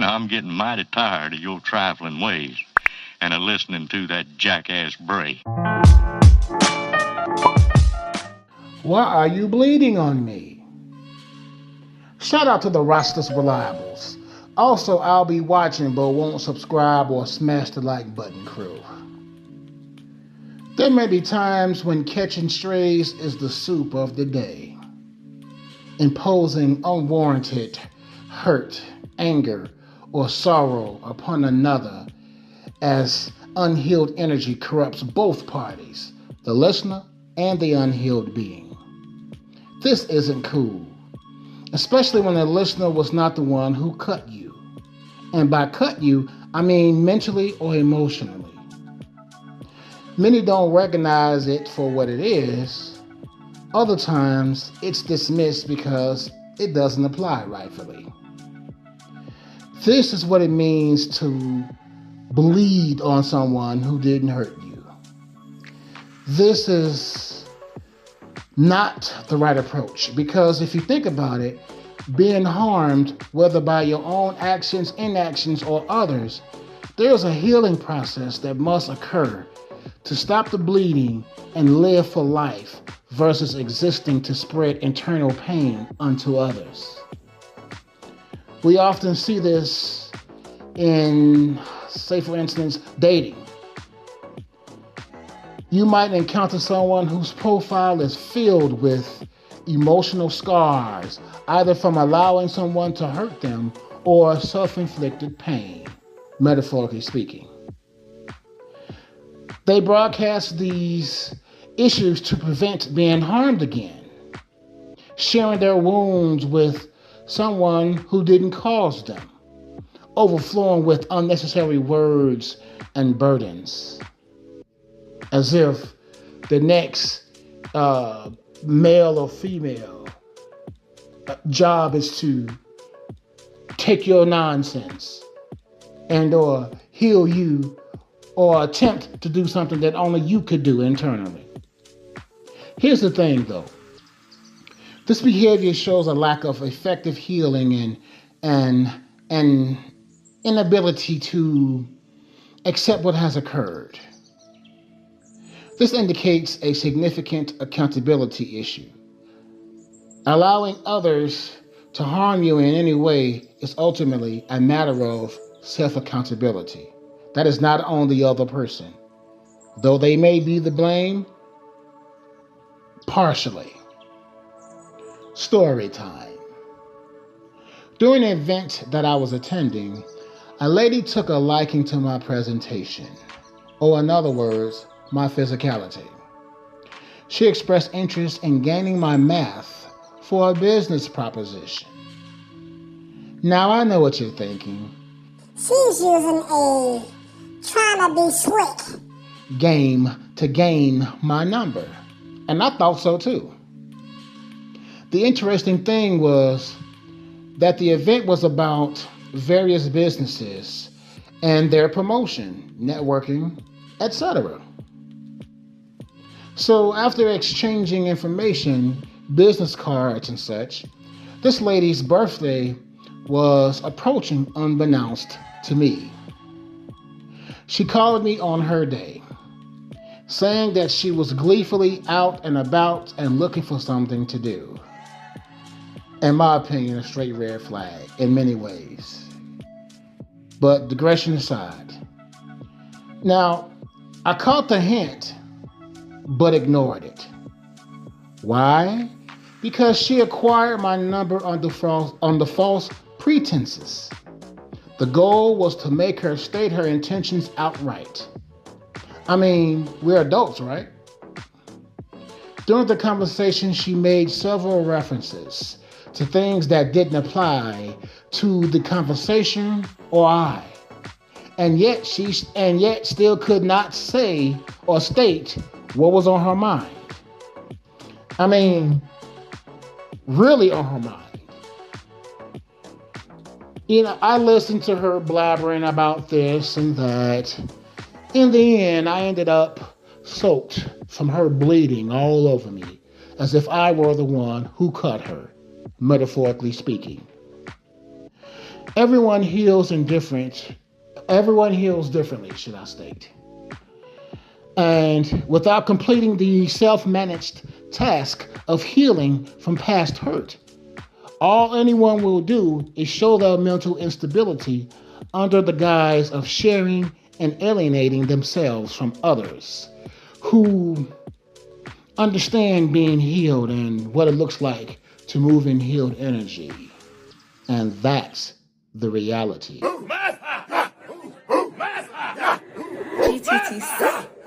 and I'm getting mighty tired of your trifling ways and of listening to that jackass Bray. Why are you bleeding on me? Shout out to the Rastas Reliables. Also, I'll be watching but won't subscribe or smash the like button crew. There may be times when catching strays is the soup of the day. Imposing unwarranted hurt, anger, or sorrow upon another as unhealed energy corrupts both parties, the listener and the unhealed being. This isn't cool, especially when the listener was not the one who cut you. And by cut you, I mean mentally or emotionally. Many don't recognize it for what it is. Other times, it's dismissed because it doesn't apply rightfully. This is what it means to bleed on someone who didn't hurt you. This is not the right approach, because if you think about it, being harmed, whether by your own actions, inactions, or others, there's a healing process that must occur to stop the bleeding and live for life versus existing to spread internal pain unto others. We often see this in, say for instance, dating. You might encounter someone whose profile is filled with emotional scars, either from allowing someone to hurt them or self-inflicted pain, metaphorically speaking. They broadcast these issues to prevent being harmed again, sharing their wounds with someone who didn't cause them, overflowing with unnecessary words and burdens, as if the next male or female job is to take your nonsense and or heal you or attempt to do something that only you could do internally. Here's the thing though. This behavior shows a lack of effective healing and inability to accept what has occurred. This indicates a significant accountability issue. Allowing others to harm you in any way is ultimately a matter of self-accountability. That is not on the other person. Though they may be the blame, partially. Story time. During an event that I was attending, a lady took a liking to my presentation, or in other words, my physicality. She expressed interest in gaining my math for a business proposition. Now I know what you're thinking. She's using a trying to be slick game to gain my number. And I thought so too. The interesting thing was that the event was about various businesses and their promotion, networking, etc. So after exchanging information, business cards and such, this lady's birthday was approaching unbeknownst to me. She called me on her day, saying that she was gleefully out and about and looking for something to do. In my opinion, a straight red flag in many ways. But digression aside. Now, I caught the hint, but ignored it. Why? Because she acquired my number under false pretenses. The goal was to make her state her intentions outright. I mean, we're adults, right? During the conversation, she made several references to things that didn't apply to the conversation or I. And yet still could not say or state what was on her mind. I mean, really on her mind. You know, I listened to her blabbering about this and that. In the end, I ended up soaked from her bleeding all over me, as if I were the one who cut her, metaphorically speaking. Everyone heals in different. Everyone heals differently, should I state. And without completing the self-managed task of healing from past hurt, all anyone will do is show their mental instability under the guise of sharing and alienating themselves from others who understand being healed and what it looks like to move in healed energy. And that's the reality. GTTC.